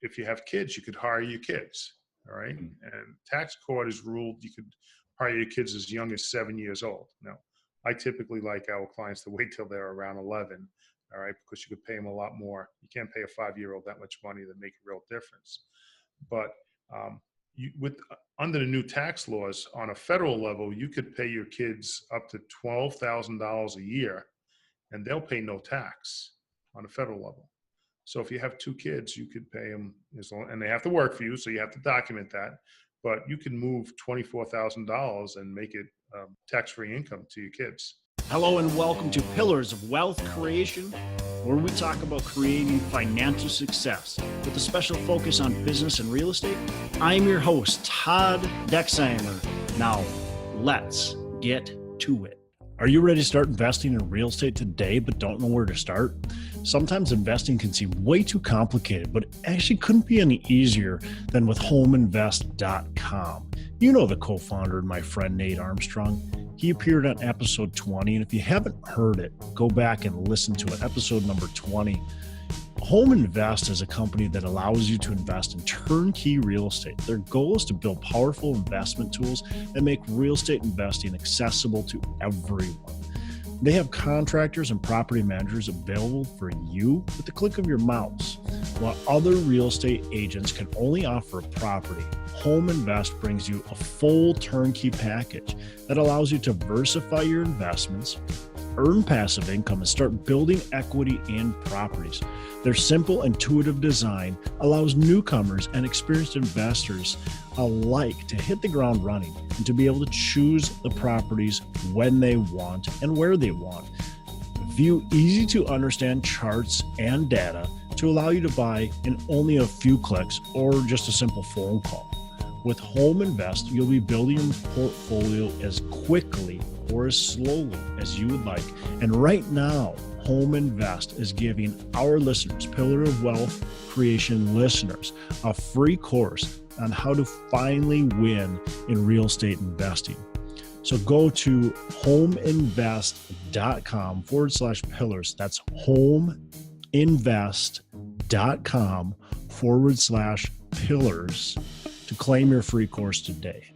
if you have kids, you could hire your kids. All right. And tax court is ruled you could hire your kids as young as 7 years old. Now, I typically like our clients to wait till they're around 11. All right, because you could pay them a lot more. You can't pay a 5-year-old that much money to make a real difference. But under the new tax laws on a federal level, you could pay your kids up to $12,000 a year, and they'll pay no tax on a federal level. So if you have 2 kids, you could pay them and they have to work for you, so you have to document that. But you can move $24,000 and make it tax-free income to your kids. Hello and welcome to Pillars of Wealth Creation, where we talk about creating financial success with a special focus on business and real estate. I'm your host, Todd Dexheimer. Now, let's get to it. Are you ready to start investing in real estate today but don't know where to start? Sometimes investing can seem way too complicated, but it actually couldn't be any easier than with homeinvest.com. You know the co-founder and my friend Nate Armstrong. He appeared on episode 20, and if you haven't heard it, go back and listen to it, episode number 20. Home Invest is a company that allows you to invest in turnkey real estate. Their goal is to build powerful investment tools that make real estate investing accessible to everyone. They have contractors and property managers available for you with the click of your mouse. While other real estate agents can only offer a property, Home Invest brings you a full turnkey package that allows you to diversify your investments, earn passive income, and start building equity in properties. Their simple, intuitive design allows newcomers and experienced investors alike to hit the ground running and to be able to choose the properties when they want and where they want. View easy to understand charts and data to allow you to buy in only a few clicks or just a simple phone call. With Home Invest, you'll be building your portfolio as quickly or as slowly as you would like. And right now, Home Invest is giving our listeners, Pillar of Wealth Creation listeners, a free course on how to finally win in real estate investing. So go to homeinvest.com/pillars. That's homeinvest.com/pillars to claim your free course today.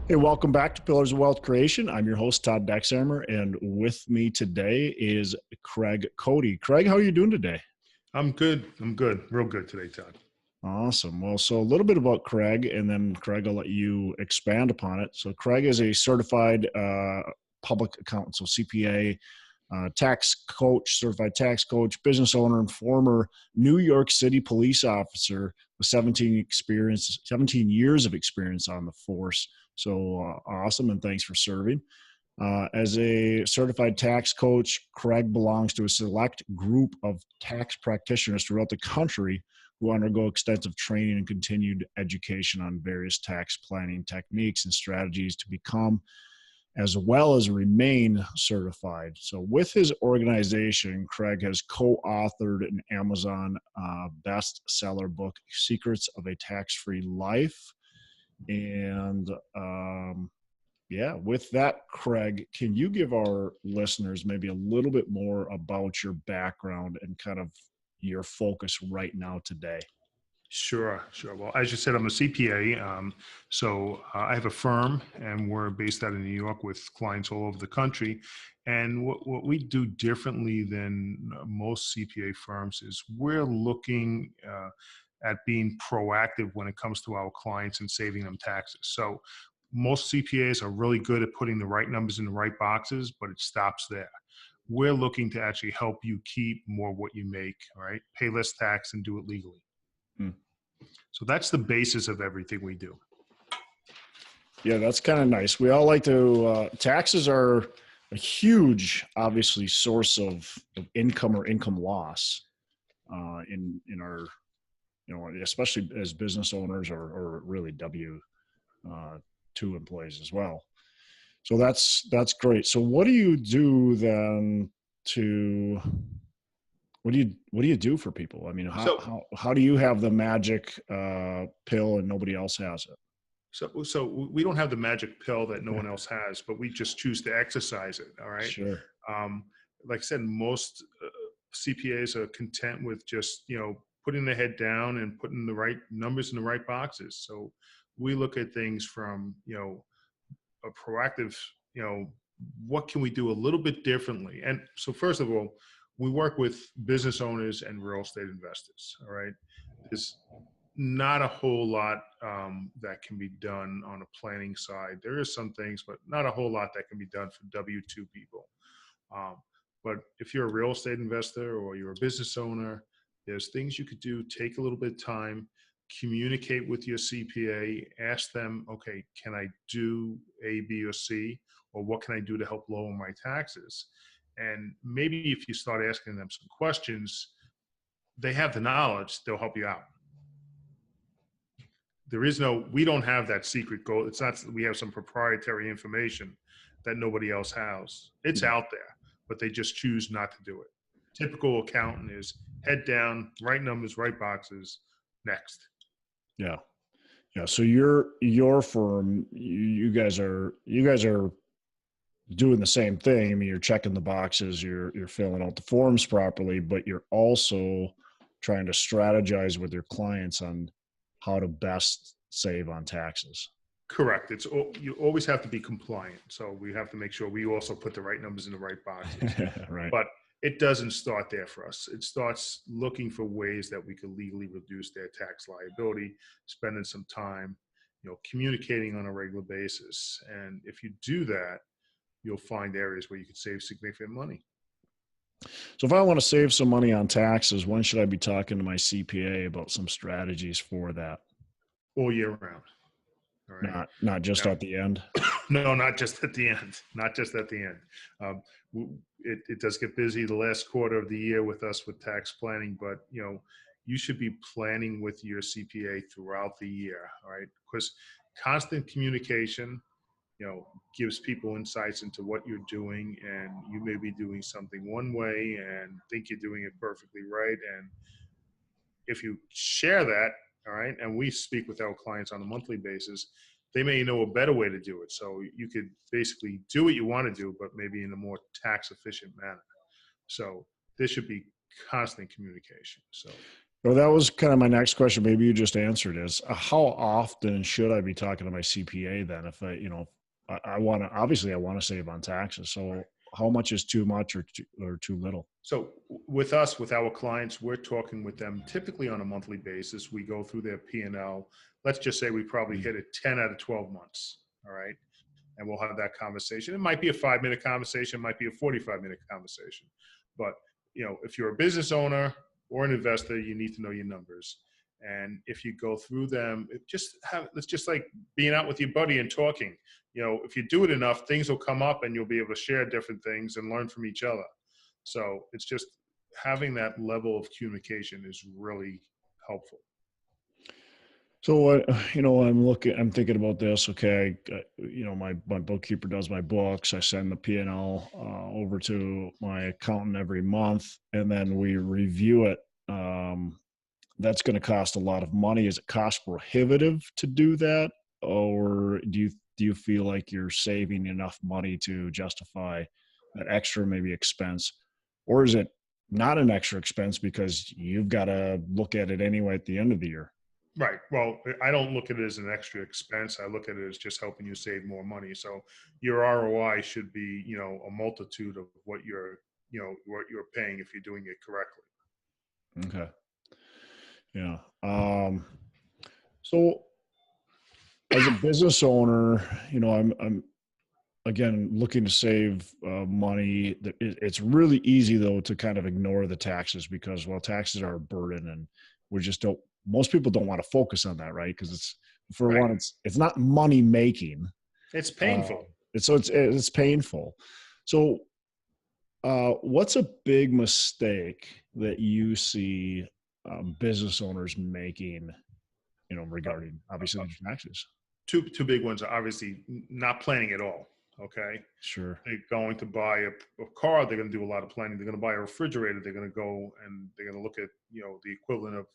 Hey, welcome back to Pillars of Wealth Creation. I'm your host, Todd Dexheimer, and with me today is Craig Cody. Craig, how are you doing today? I'm good. Real good today, Todd. Awesome. Well, so a little bit about Craig, and then Craig, I'll let you expand upon it. So Craig is a certified public accountant, so CPA, tax coach, certified tax coach, business owner, and former New York City police officer with 17 years of experience on the force. So awesome, and thanks for serving. As a certified tax coach, Craig belongs to a select group of tax practitioners throughout the country who undergo extensive training and continued education on various tax planning techniques and strategies to become as well as remain certified. So with his organization, Craig has co-authored an Amazon bestseller book, Secrets of a Tax-Free Life. And with that, Craig, can you give our listeners maybe a little bit more about your background and kind of your focus right now today? Sure. Well, as you said, I'm a CPA. So I have a firm, and we're based out of New York with clients all over the country. And what we do differently than most CPA firms is we're looking at being proactive when it comes to our clients and saving them taxes. So most CPAs are really good at putting the right numbers in the right boxes, but it stops there. We're looking to actually help you keep more of what you make, all right? Pay less tax and do it legally. So that's the basis of everything we do. Yeah, that's kind of nice. We all like to, taxes are a huge, obviously, source of income or income loss in our, especially as business owners or really W-2 employees as well. So that's great. So what do you do then what do you do for people? I mean, how do you have the magic pill and nobody else has it? So we don't have the magic pill that no one else has, but we just choose to exercise it. All right. Sure. Like I said, most CPAs are content with just, putting the head down and putting the right numbers in the right boxes. So we look at things from, a proactive, what can we do a little bit differently? And so first of all, we work with business owners and real estate investors. All right. There's not a whole lot that can be done on a planning side. There is some things, but not a whole lot that can be done for W-2 people. Um, but if you're a real estate investor or you're a business owner, there's things you could do. Take a little bit of time, communicate with your CPA, ask them, okay, can I do A, B, or C? Or what can I do to help lower my taxes? And maybe if you start asking them some questions, they have the knowledge, they'll help you out. We don't have that secret goal. It's not that we have some proprietary information that nobody else has. It's out there, but they just choose not to do it. Typical accountant is head down, right numbers, right boxes, next. Yeah. Yeah. So your firm, you guys are doing the same thing. I mean, you're checking the boxes, you're filling out the forms properly, but you're also trying to strategize with your clients on how to best save on taxes. Correct. You always have to be compliant. So we have to make sure we also put the right numbers in the right boxes. Right. But it doesn't start there for us. It starts looking for ways that we could legally reduce their tax liability, spending some time, communicating on a regular basis. And if you do that, you'll find areas where you could save significant money. So if I want to save some money on taxes, when should I be talking to my CPA about some strategies for that? All year round. All right. Not just at the end. No, not just at the end. Not just at the end. It does get busy the last quarter of the year with us with tax planning, but you should be planning with your CPA throughout the year. All right, because constant communication, gives people insights into what you're doing, and you may be doing something one way and think you're doing it perfectly right. And if you share that, all right, and we speak with our clients on a monthly basis, they may know a better way to do it. So you could basically do what you want to do, but maybe in a more tax efficient manner. So there should be constant communication. So. Well, that was kind of my next question. Maybe you just answered is how often should I be talking to my CPA then? If I want to, obviously I want to save on taxes. So how much is too much or too little? So with us, with our clients, we're talking with them typically on a monthly basis. We go through their P&L. Let's just say we probably hit it 10 out of 12 months. All right. And we'll have that conversation. It might be a 5-minute conversation, it might be a 45-minute conversation. But, if you're a business owner or an investor, you need to know your numbers. And if you go through them, it's just like being out with your buddy and talking. If you do it enough, things will come up and you'll be able to share different things and learn from each other. So it's just having that level of communication is really helpful. So I'm thinking about this. Okay. My bookkeeper does my books. I send the P&L over to my accountant every month, and then we review it. That's going to cost a lot of money. Is it cost prohibitive to do that? Or do you feel like you're saving enough money to justify that extra maybe expense? Or is it not an extra expense because you've got to look at it anyway at the end of the year? Right. Well, I don't look at it as an extra expense. I look at it as just helping you save more money. So your ROI should be, a multitude of what you're paying if you're doing it correctly. Okay. Yeah. So as a business owner, I'm again looking to save money. It's really easy though to kind of ignore the taxes because taxes are a burden, and most people don't want to focus on that, right? Because it's not money making. It's painful. It's painful. So what's a big mistake that you see business owners making, regarding obviously taxes? Two big ones are obviously not planning at all. Okay. Sure. They're going to buy a car. They're going to do a lot of planning. They're going to buy a refrigerator. They're going to go and they're going to look at, the equivalent of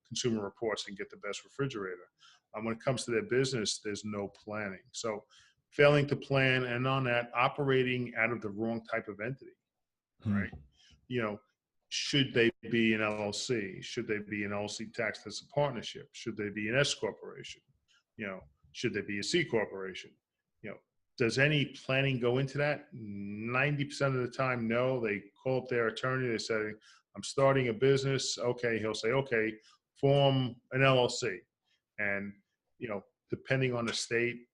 Consumer Reports and get the best refrigerator. When it comes to their business, there's no planning. So failing to plan, and on that, operating out of the wrong type of entity, right? should they be an LLC? Should they be an LLC taxed as a partnership? Should they be an S corporation? You know, should they be a C corporation? You know, does any planning go into that? 90% of the time, no. They call up their attorney. They say, I'm starting a business. Okay. He'll say, okay, form an LLC. And, you know, depending on the state,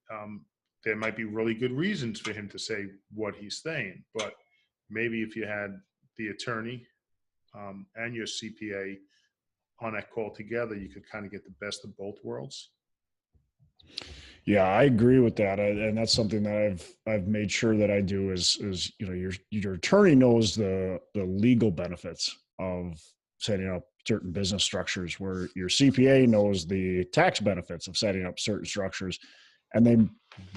there might be really good reasons for him to say what he's saying. But maybe if you had the attorney and your CPA on that call together, you could kind of get the best of both worlds. Yeah, I agree with that, and that's something that I've made sure that I do is you know your attorney knows the legal benefits of setting up certain business structures, where your CPA knows the tax benefits of setting up certain structures, and they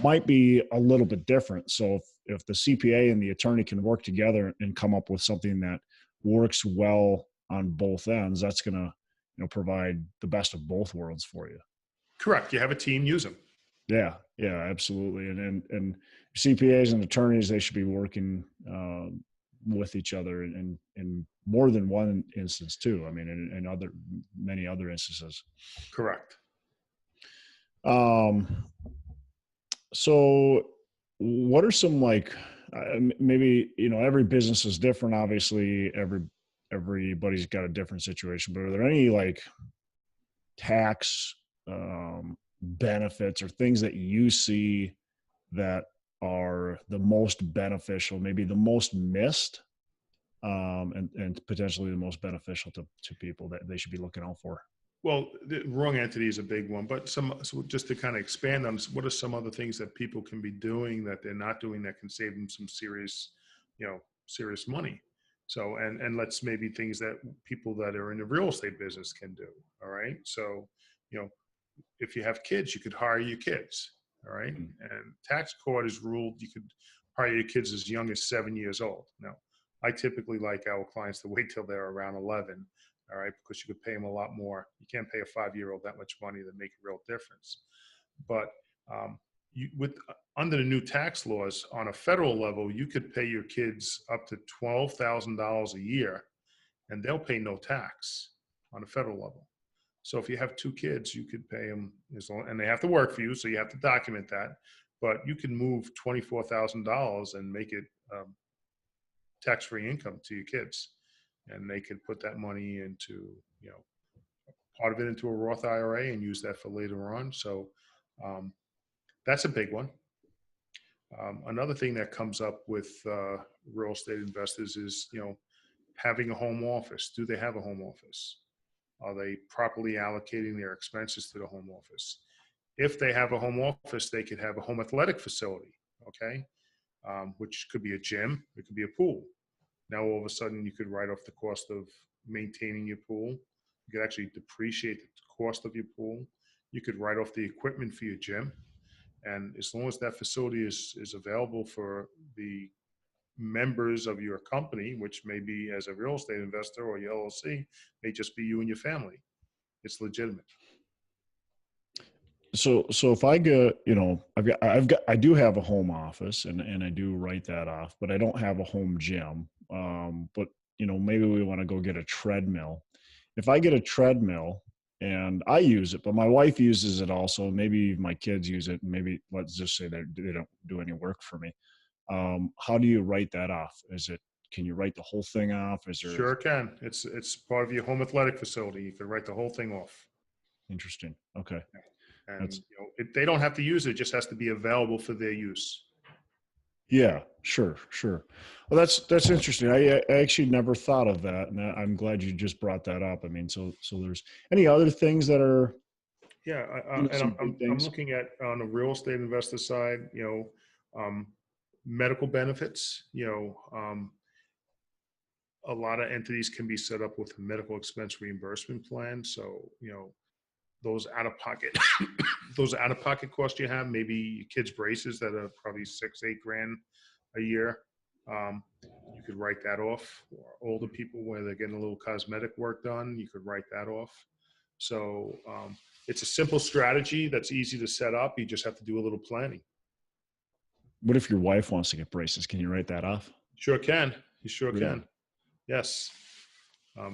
might be a little bit different. So if the CPA and the attorney can work together and come up with something that works well on both ends, that's going to provide the best of both worlds for you. Correct. You have a team, use them. Yeah, absolutely. And CPAs and attorneys, they should be working with each other in more than one instance too. I mean, in many other instances. Correct. So what are some, like, maybe, every business is different. Obviously, everybody's got a different situation, but are there any like tax benefits or things that you see that are the most beneficial, maybe the most missed, and potentially the most beneficial to people that they should be looking out for? Well, the wrong entity is a big one, but so just to kind of expand on this, what are some other things that people can be doing that they're not doing that can save them some serious money? So, and let's maybe things that people that are in the real estate business can do. All right. So, if you have kids, you could hire your kids. All right. And tax court is ruled you could hire your kids as young as 7 years old. Now, I typically like our clients to wait till they're around 11. All right, because you could pay them a lot more. You can't pay a 5-year-old that much money to make a real difference. But under the new tax laws on a federal level, you could pay your kids up to $12,000 a year, and they'll pay no tax on a federal level. So if you have 2 kids, you could pay them and they have to work for you, so you have to document that. But you can move $24,000 and make it tax-free income to your kids. And they could put that money into, part of it into a Roth IRA and use that for later on. So that's a big one. Another thing that comes up with real estate investors is, having a home office. Do they have a home office? Are they properly allocating their expenses to the home office? If they have a home office, they could have a home athletic facility, okay, which could be a gym. It could be a pool. Now, all of a sudden, you could write off the cost of maintaining your pool. You could actually depreciate the cost of your pool. You could write off the equipment for your gym. And as long as that facility is available for the members of your company, which may be as a real estate investor or your LLC, may just be you and your family, it's legitimate. So if I go, I do have a home office and I do write that off, but I don't have a home gym. But maybe we want to go get a treadmill. If I get a treadmill and I use it, but my wife uses it also, maybe my kids use it, and maybe let's just say that they don't do any work for me. How do you write that off? Can you write the whole thing off? Sure can. It's part of your home athletic facility. You can write the whole thing off. Interesting. Okay. And they don't have to use it. It just has to be available for their use. Yeah, sure. Well, that's interesting. I actually never thought of that, and I'm glad you just brought that up. I mean, so there's any other things that are? Yeah, and I'm looking at on the real estate investor side, medical benefits. A lot of entities can be set up with a medical expense reimbursement plan. So those out of pocket costs you have, maybe your kids' braces that are probably $6-8 a year, you could write that off. Or older people where they're getting a little cosmetic work done, you could write that off. So it's a simple strategy that's easy to set up. You just have to do a little planning. What if your wife wants to get braces? Can you write that off? Sure can. You sure can. Yes.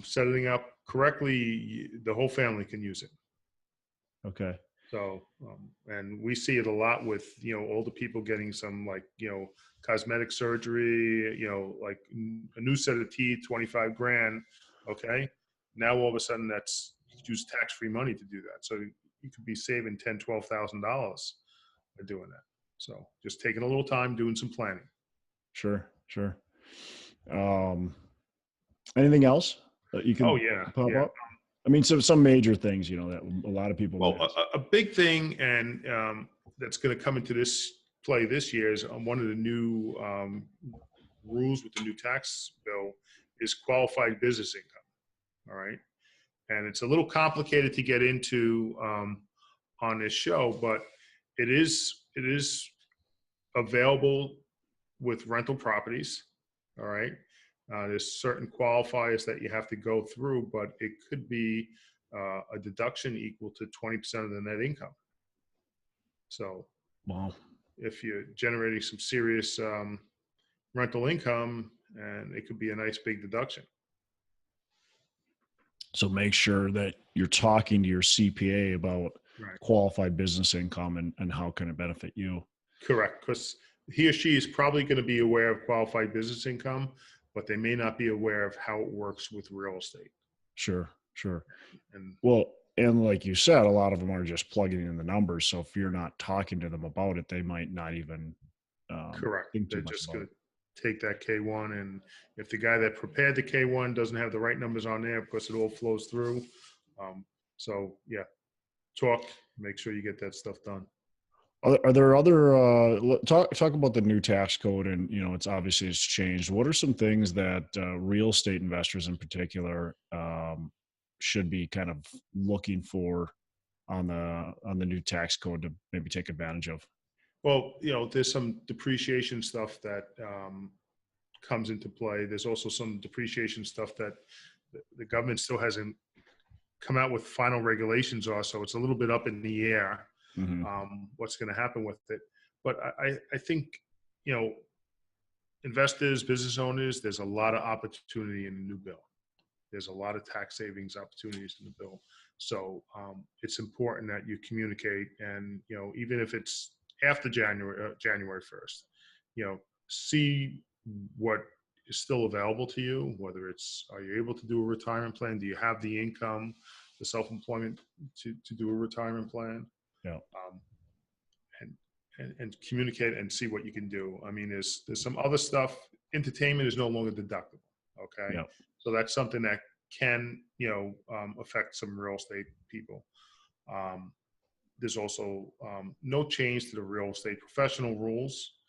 setting up correctly, the whole family can use it. Okay. So, and we see it a lot with, older people getting some like, cosmetic surgery, like a new set of teeth, 25 grand. Okay. Now all of a sudden you could use tax-free money to do that. So you could be saving $10,000, $12,000 by doing that. So just taking a little time, doing some planning. Sure. Anything else that you Oh can yeah. pop Yeah. up? I mean, some major things, that a lot of people Well, miss. a big thing, and that's going to come into this play this year is one of the new rules with the new tax bill is qualified business income. All right, and it's a little complicated to get into on this show, but it is available with rental properties. All right, there's certain qualifiers that you have to go through, but it could be a deduction equal to 20% of the net income. So Wow. if you're generating some serious rental income, and it could be a nice big deduction. So make sure that you're talking to your CPA about Right. qualified business income and how can it benefit you. Correct, because he or she is probably going to be aware of qualified business income, but they may not be aware of how it works with real estate. Sure. And Well, and like you said, a lot of them are just plugging in the numbers. So if you're not talking to them about it, they might not even correct, think too they're much just about going it. to take that K1, and if the guy that prepared the K1 doesn't have the right numbers on there, because it all flows through. So yeah, make sure you get that stuff done. Are there other talk about the new tax code, and it's changed. What are some things that real estate investors in particular should be kind of looking for on the new tax code to maybe take advantage of? Well, there's some depreciation stuff that comes into play. There's also some depreciation stuff that the government still hasn't come out with final regulations on, so it's a little bit up in the air. Mm-hmm. What's going to happen with it. But I think, investors, business owners, there's a lot of opportunity in the new bill. There's a lot of tax savings opportunities in the bill. So it's important that you communicate, and, even if it's after January 1st, see what is still available to you, whether it's, are you able to do a retirement plan? Do you have the income, the self-employment to do a retirement plan? Yeah. And communicate and see what you can do. I mean, there's some other stuff. Entertainment is no longer deductible. Okay. Yeah. So that's something that can, affect some real estate people. There's also no change to the real estate professional rules,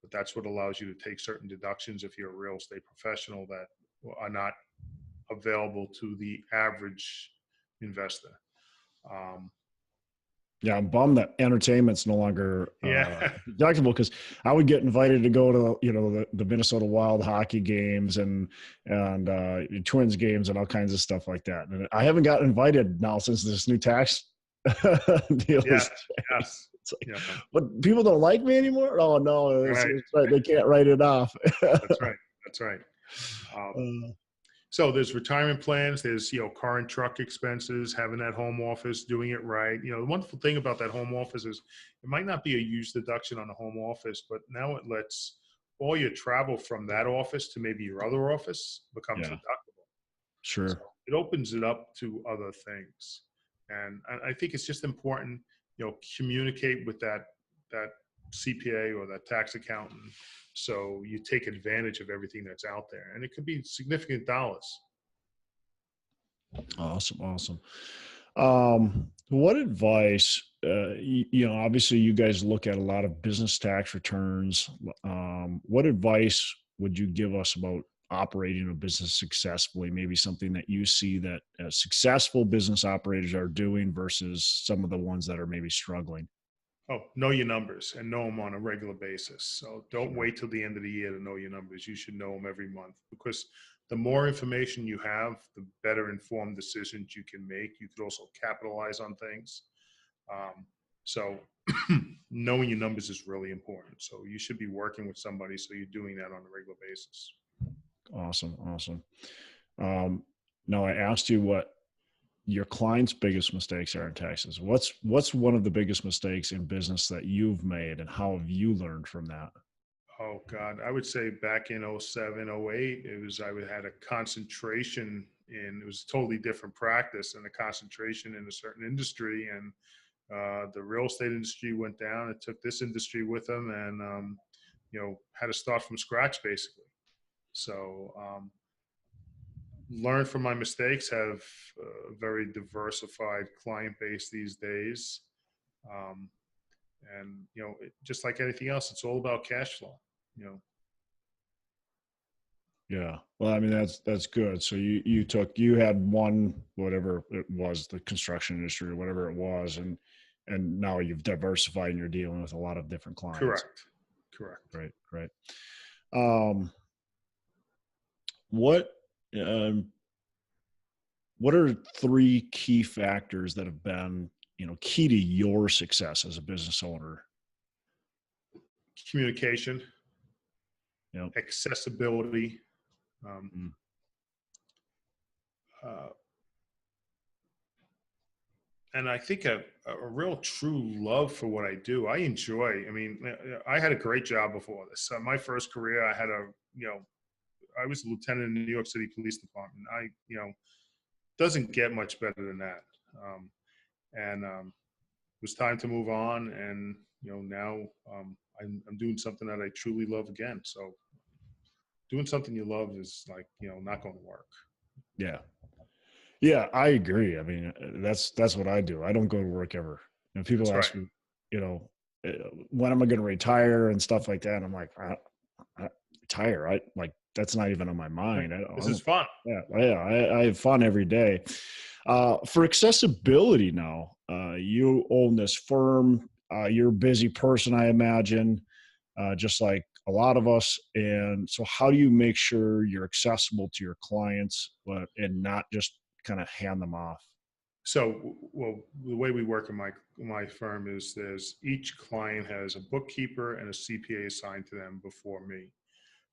but that's what allows you to take certain deductions if you're a real estate professional that are not available to the average investor. Yeah, I'm bummed that entertainment's no longer deductible, because I would get invited to go to the Minnesota Wild hockey games and Twins games and all kinds of stuff like that. And I haven't gotten invited now since this new tax deal. Yes. It's like, but people don't like me anymore. Oh no, it's right. They can't write it off. That's right. So there's retirement plans, there's, car and truck expenses, having that home office, doing it right. The wonderful thing about that home office is it might not be a huge deduction on the home office, but now it lets all your travel from that office to maybe your other office becomes deductible. Sure. So it opens it up to other things. And I think it's just important, communicate with that CPA or that tax accountant, so you take advantage of everything that's out there, and it could be significant dollars. Awesome. What advice, obviously you guys look at a lot of business tax returns. What advice would you give us about operating a business successfully? Maybe something that you see that successful business operators are doing versus some of the ones that are maybe struggling. Oh, know your numbers and know them on a regular basis. So don't wait till the end of the year to know your numbers. You should know them every month, because the more information you have, the better informed decisions you can make. You could also capitalize on things. So knowing your numbers is really important. So you should be working with somebody so you're doing that on a regular basis. Awesome. Now, I asked you what your clients' biggest mistakes are in taxes. What's one of the biggest mistakes in business that you've made, and how have you learned from that? Oh God, I would say back in '07, '08, had a concentration it was a totally different practice and a concentration in a certain industry. And the real estate industry went down. It took this industry with them, and had to start from scratch basically. So learn from my mistakes. Have a very diversified client base these days, um, and just like anything else, it's all about cash flow. You know, Yeah. Well, I mean, that's good. So you had one, whatever it was, the construction industry or whatever it was, and now you've diversified and you're dealing with a lot of different clients. correct, correct. Right. Right. Um, what um, what are three key factors that have been, key to your success as a business owner? Communication, Yep. accessibility, um, Mm. uh, and I think a real true love for what I do. I enjoy. I mean, I had a great job before this. My first career, I was a lieutenant in the New York City Police Department. Doesn't get much better than that. And it was time to move on. And now I'm doing something that I truly love again. So doing something you love is like not going to work. Yeah. Yeah, I agree. I mean, that's what I do. I don't go to work ever. People That's right. ask me, you know, when am I going to retire and stuff like that. I'm like, I retire. I like that's not even on my mind. This is fun. I have fun every day. For accessibility now, you own this firm. You're a busy person, I imagine, just like a lot of us. And so, how do you make sure you're accessible to your clients, and not just kind of hand them off? So, well, the way we work in my firm is there's each client has a bookkeeper and a CPA assigned to them before me.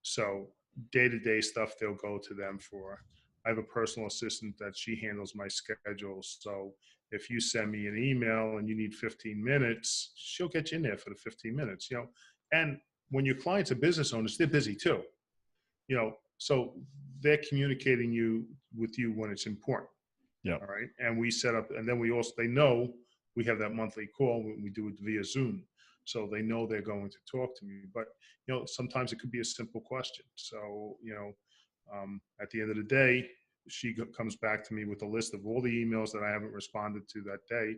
So day-to-day stuff they'll go to them for. I have a personal assistant that she handles my schedule. So if you send me an email and you need 15 minutes, she'll get you in there for the 15 minutes. And when your clients are business owners, they're busy too. So they're communicating with you when it's important. Yeah. All right. And we set up, and then they know we have that monthly call when we do it via Zoom. So they know they're going to talk to me. But, sometimes it could be a simple question. So, at the end of the day, she comes back to me with a list of all the emails that I haven't responded to that day.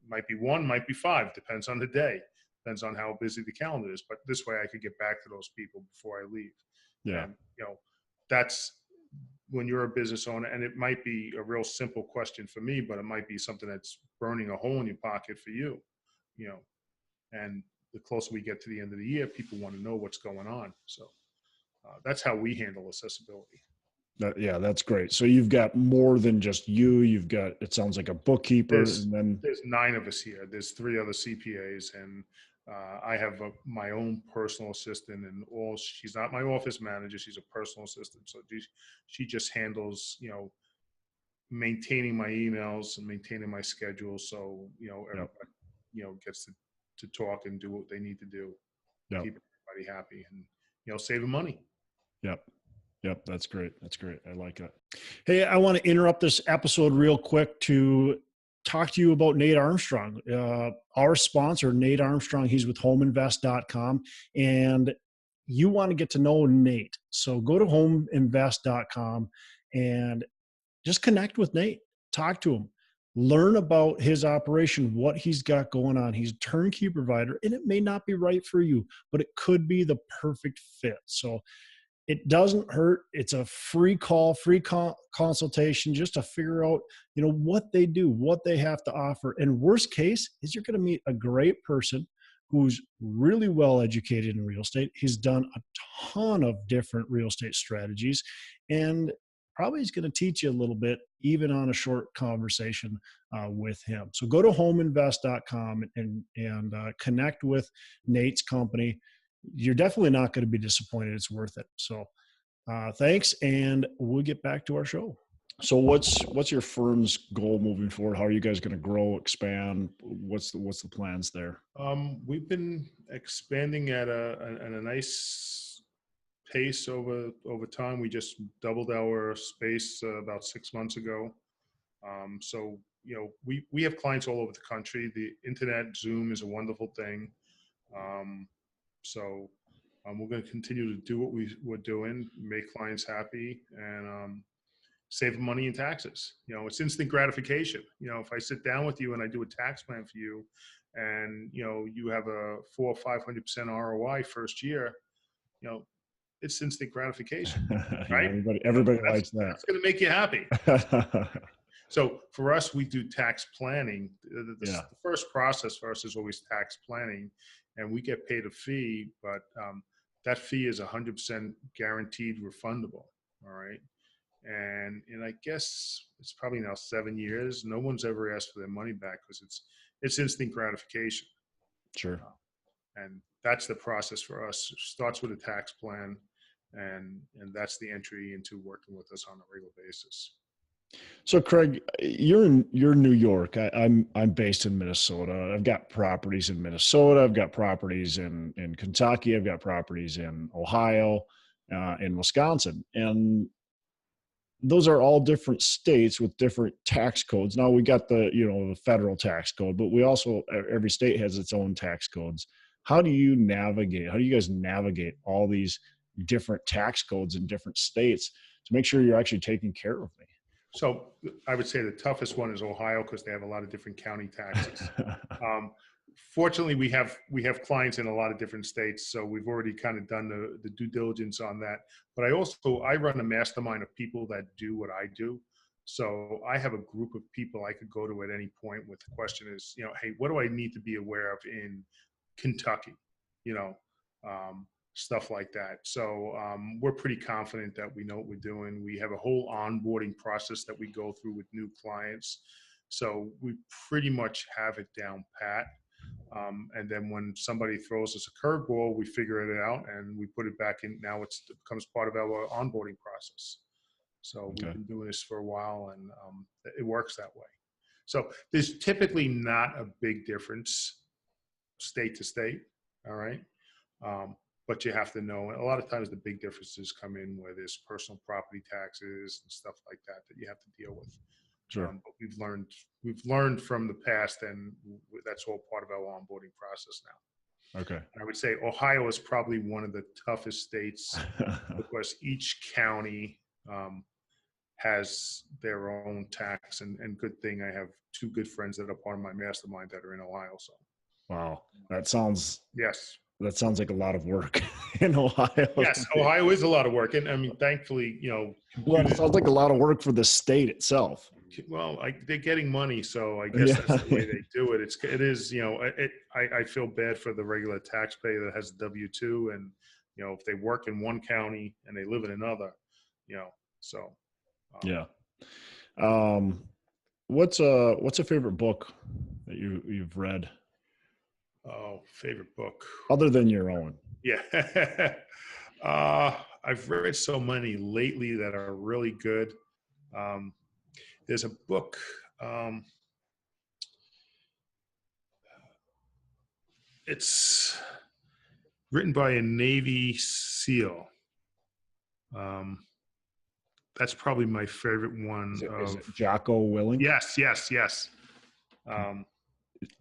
Might be one, might be five, depends on the day, depends on how busy the calendar is. But this way I could get back to those people before I leave. Yeah. And, that's when you're a business owner, and it might be a real simple question for me, but it might be something that's burning a hole in your pocket for you, and the closer we get to the end of the year, people want to know what's going on. So that's how we handle accessibility. Yeah, that's great. So you've got more than just you. You've got, it sounds like, a bookkeeper, There's and then there's 9 of us here. There's 3 other CPAs, and I have my own personal assistant, and she's not my office manager. She's a personal assistant. So she just handles, maintaining my emails and maintaining my schedule. So, everybody, Yep. Gets to talk and do what they need to do, Yep. keep everybody happy, and, saving money. Yep. Yep. That's great. That's great. I like that. Hey, I want to interrupt this episode real quick to talk to you about Nate Armstrong, our sponsor, Nate Armstrong. He's with homeinvest.com, and you want to get to know Nate. So go to homeinvest.com and just connect with Nate, talk to him, learn about his operation, what he's got going on. He's a turnkey provider, and it may not be right for you, but it could be the perfect fit. So it doesn't hurt. It's a free call, consultation, just to figure out, what they do, what they have to offer. And worst case is you're going to meet a great person who's really well educated in real estate. He's done a ton of different real estate strategies, and probably is going to teach you a little bit, even on a short conversation with him. So go to homeinvest.com and connect with Nate's company. You're definitely not going to be disappointed. It's worth it. So thanks, and we'll get back to our show. So what's your firm's goal moving forward? How are you guys going to grow, expand? What's the plans there? We've been expanding at a nice pace over time. We just doubled our space about 6 months ago. So we have clients all over the country. The internet, Zoom is a wonderful thing. Um, so we're going to continue to do what we're doing, make clients happy, and save money in taxes. It's instant gratification. If I sit down with you and I do a tax plan for you, and you have a 400 or 500% ROI first year, you know, it's instant gratification, Yeah, right? everybody That's likes that. that's going to make you happy. So for us, we do tax planning. Yeah, The first process for us is always tax planning, and we get paid a fee, but that fee is 100% guaranteed refundable. All right. And I guess it's probably now 7 years. No one's ever asked for their money back because it's instant gratification. sure. And that's the process for us. It starts with a tax plan, and that's the entry into working with us on a regular basis. So Craig, you're New York. I'm based in Minnesota. I've got properties in Minnesota. I've got properties in Kentucky. I've got properties in Ohio, in Wisconsin, and those are all different states with different tax codes. Now we got the federal tax code, but we also, every state has its own tax codes. How do you guys navigate all these different tax codes in different states to make sure you're actually taking care of So I would say the toughest one is Ohio because they have a lot of different county taxes. me? Um, Fortunately, we have clients in a lot of different states, so we've already kind of done the due diligence on that. But I run a mastermind of people that do what I do. So I have a group of people I could go to at any point with the question is, hey, what do I need to be aware of in Kentucky? You know, stuff like that. So we're pretty confident that we know what we're doing. We have a whole onboarding process that we go through with new clients. So we pretty much have it down pat. And then when somebody throws us a curveball, we figure it out and we put it back in. Now it becomes part of our onboarding process. So we've Okay. been doing this for a while, and it works that way. So there's typically not a big difference state to state. All right. But you have to know a lot of times the big differences come in where there's personal property taxes and stuff like that you have to deal with. Sure. But we've learned from the past, and that's all part of our onboarding process now. Okay. I would say Ohio is probably one of the toughest states because each county has their own tax, and good thing I have two good friends that are part of my mastermind that are in Ohio. So Wow. That yes, sounds like a lot of work in Ohio. yes, Ohio is a lot of work, and I mean, thankfully, Well, it sounds like a lot of work for the state itself. well, they're getting money, so I guess Yeah. that's the way they do it. It is, I feel bad for the regular taxpayer that has a W-2, and if they work in one county and they live in another, so Yeah. Um, what's a favorite book that you've read oh, favorite book, other than your own? yeah. I've read so many lately that are really good. Um, there's a book. Um, it's written by a Navy SEAL. Um, that's probably my favorite one. Is it Jocko Willink? Yes. Um,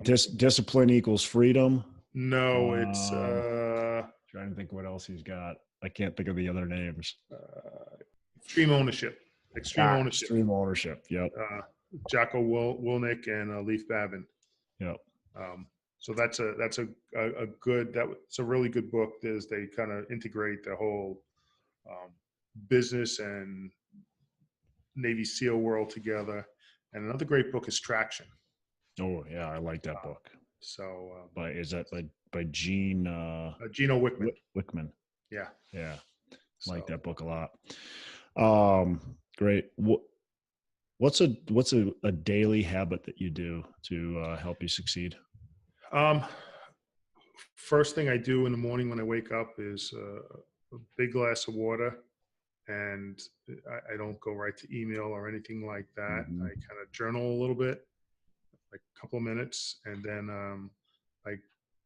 Discipline equals freedom. no, it's Trying to think what else he's got. I can't think of the other names. extreme ownership. Extreme ownership. Extreme ownership. Yep. Jocko Willink and Leif Babin. Yep. So that's a good, that's a really good book. They kind of integrate the whole business and Navy SEAL world together. And another great book is Traction. Oh yeah, I like that book. So Is that by Gene Gino Wickman. Wickman? Yeah. Yeah. So, Like that book a lot. Great. What's a daily habit that you do to help you succeed? First thing I do in the morning when I wake up is a big glass of water, and I don't go right to email or anything like that. I Mhm. kind of journal a little bit, like a couple of minutes, and then I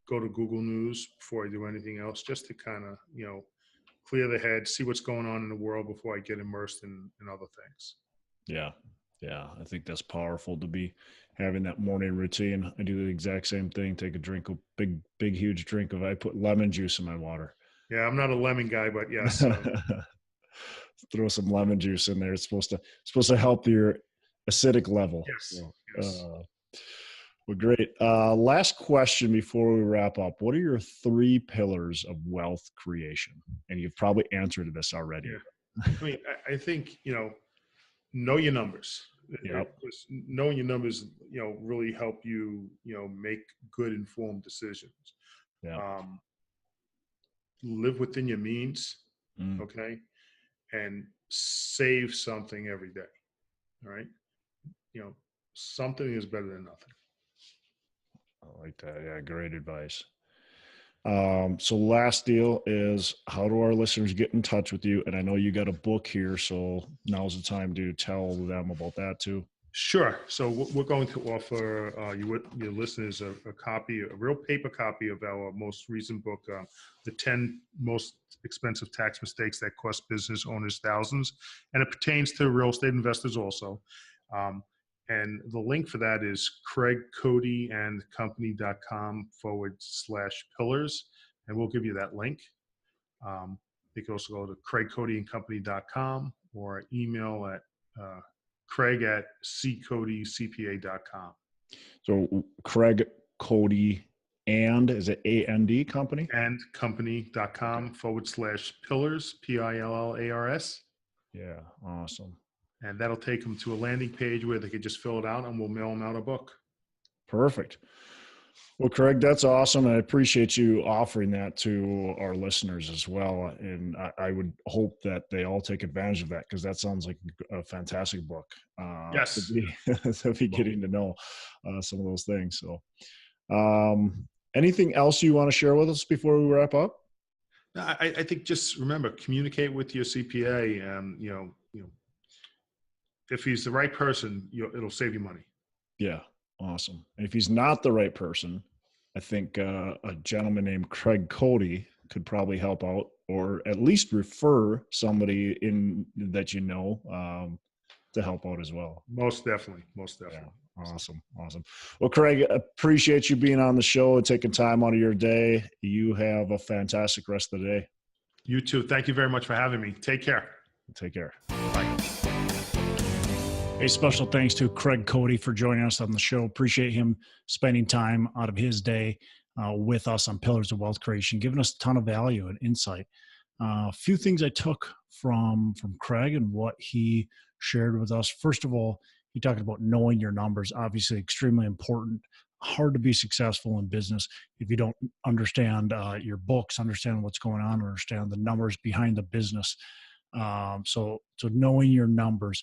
go to Google News before I do anything else, just to kind of, clear the head, see what's going on in the world before I get immersed in other things. Yeah. Yeah. I think that's powerful to be having that morning routine. I do the exact same thing. Take a drink, a big, huge drink I put lemon juice in my water. Yeah, I'm not a lemon guy, but yes. Throw some lemon juice in there. It's supposed to help your acidic level. Yes, So, yes. well, great. Last question before we wrap up. What are your 3 pillars of wealth creation? And you've probably answered this already. Yeah. I mean, I think, know your numbers. Yep. Because knowing your numbers, really help you, make good informed decisions. Yeah. Um, Live within your means, Mm, okay, and save something every day. All right, you know, something is better than nothing. I like that. Yeah, great advice. So last deal is, how do our listeners get in touch with you? And I know you got a book here, so now's the time to tell them about that too. Sure. So we're going to offer your listeners a copy, a real paper copy of our most recent book, The 10 Most Expensive Tax Mistakes That Cost Business Owners Thousands. And it pertains to real estate investors also. Um, and the link for that is craigcodyandcompany.com/pillars. And we'll give you that link. You can also go to craigcodyandcompany.com or email at Craig@ccodycpa.com. So Craig Cody and is it AND company? And company.com/pillars, PILLARS. Yeah, awesome. And that'll take them to a landing page where they could just fill it out and we'll mail them out a book. Perfect. Well, Craig, that's awesome. I appreciate you offering that to our listeners as well. And I would hope that they all take advantage of that, because that sounds like a fantastic book Yes. to be getting to know some of those things. So anything else you want to share with us before we wrap up? I think just remember, communicate with your CPA. If he's the right person, it'll save you money. Yeah. Awesome. And if he's not the right person, I think a gentleman named Craig Cody could probably help out, or at least refer somebody in that to help out as well. Most definitely. Most definitely. Yeah. Awesome. Well, Craig, appreciate you being on the show and taking time out of your day. You have a fantastic rest of the day. You too. Thank you very much for having me. Take care. Take care. Bye. A special thanks to Craig Cody for joining us on the show. Appreciate him spending time out of his day with us on Pillars of Wealth Creation, giving us a ton of value and insight. A few things I took from Craig and what he shared with us. First of all, he talked about knowing your numbers, obviously extremely important. Hard to be successful in business if you don't understand your books, understand what's going on, understand the numbers behind the business. So knowing your numbers.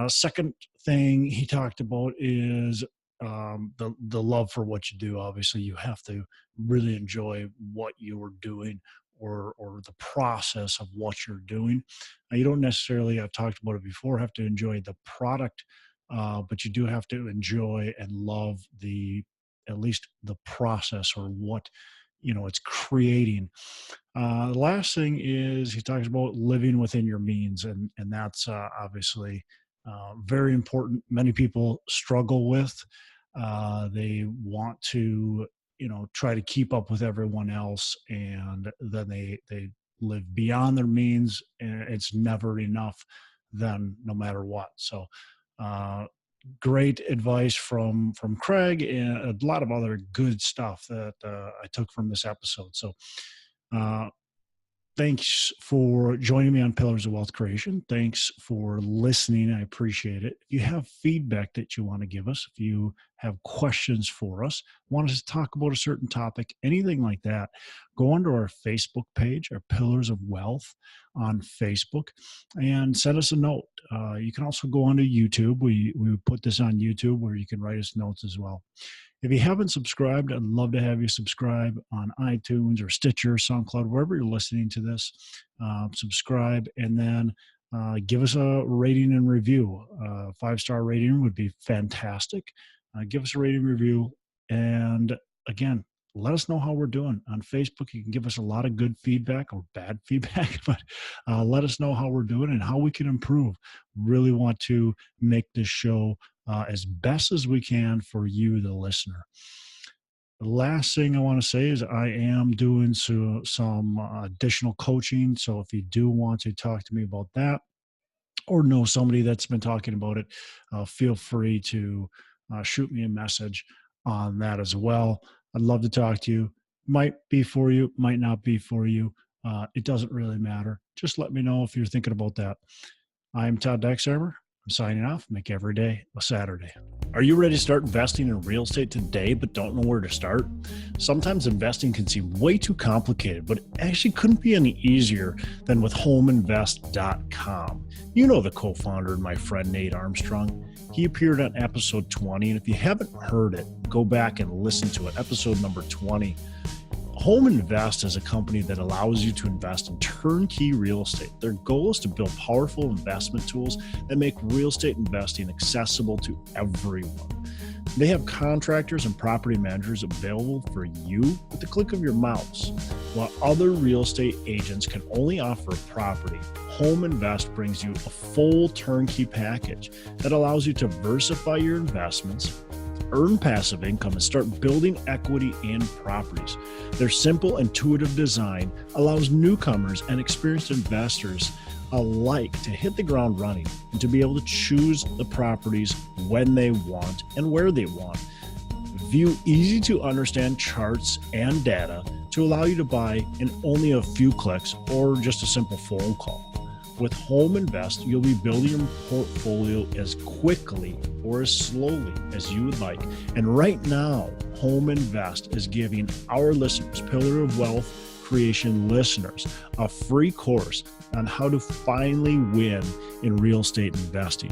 Second thing he talked about is the love for what you do. Obviously, you have to really enjoy what you are doing, or the process of what you're doing. Now, you don't necessarily, I've talked about it before, have to enjoy the product, but you do have to enjoy and love at least the process, or what it's creating. The last thing is he talks about living within your means, and that's obviously very important. Many people struggle with. They want to try to keep up with everyone else, and then they live beyond their means, and it's never enough then, no matter what. So great advice from Craig, and a lot of other good stuff that I took from this episode. So thanks for joining me on Pillars of Wealth Creation. Thanks for listening. I appreciate it. If you have feedback that you want to give us, if you have questions for us, want us to talk about a certain topic, anything like that, go onto our Facebook page, our Pillars of Wealth on Facebook, and send us a note. You can also go onto YouTube. We put this on YouTube where you can write us notes as well. If you haven't subscribed, I'd love to have you subscribe on iTunes or Stitcher, SoundCloud, wherever you're listening to this. Subscribe, and then give us a rating and review. 5-star rating would be fantastic. Give us a rating review. And again, let us know how we're doing. On Facebook, you can give us a lot of good feedback or bad feedback, but let us know how we're doing and how we can improve. Really want to make this show as best as we can for you, the listener. The last thing I want to say is I am doing some additional coaching. So if you do want to talk to me about that or know somebody that's been talking about it, feel free to shoot me a message on that as well. I'd love to talk to you. Might be for you, might not be for you. It doesn't really matter. Just let me know if you're thinking about that. I'm Todd Dexheimer. I'm signing off. Make every day a Saturday. Are you ready to start investing in real estate today but don't know where to start? Sometimes investing can seem way too complicated, but it actually couldn't be any easier than with homeinvest.com. You know the co-founder and my friend Nate Armstrong. He appeared on episode 20, and if you haven't heard it, go back and listen to it, episode number 20. Home Invest is a company that allows you to invest in turnkey real estate. Their goal is to build powerful investment tools that make real estate investing accessible to everyone. They have contractors and property managers available for you with the click of your mouse. While other real estate agents can only offer a property, Home Invest brings you a full turnkey package that allows you to diversify your investments, earn passive income, and start building equity in properties. Their simple, intuitive design allows newcomers and experienced investors alike to hit the ground running and to be able to choose the properties when they want and where they want. View easy to understand charts and data to allow you to buy in only a few clicks or just a simple phone call. With Home Invest, you'll be building your portfolio as quickly or as slowly as you would like. And right now, Home Invest is giving our listeners, Pillar of Wealth Creation listeners, a free course on how to finally win in real estate investing.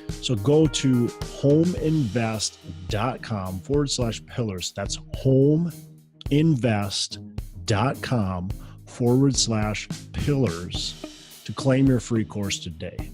So go to homeinvest.com/pillars. That's homeinvest.com/pillars to claim your free course today.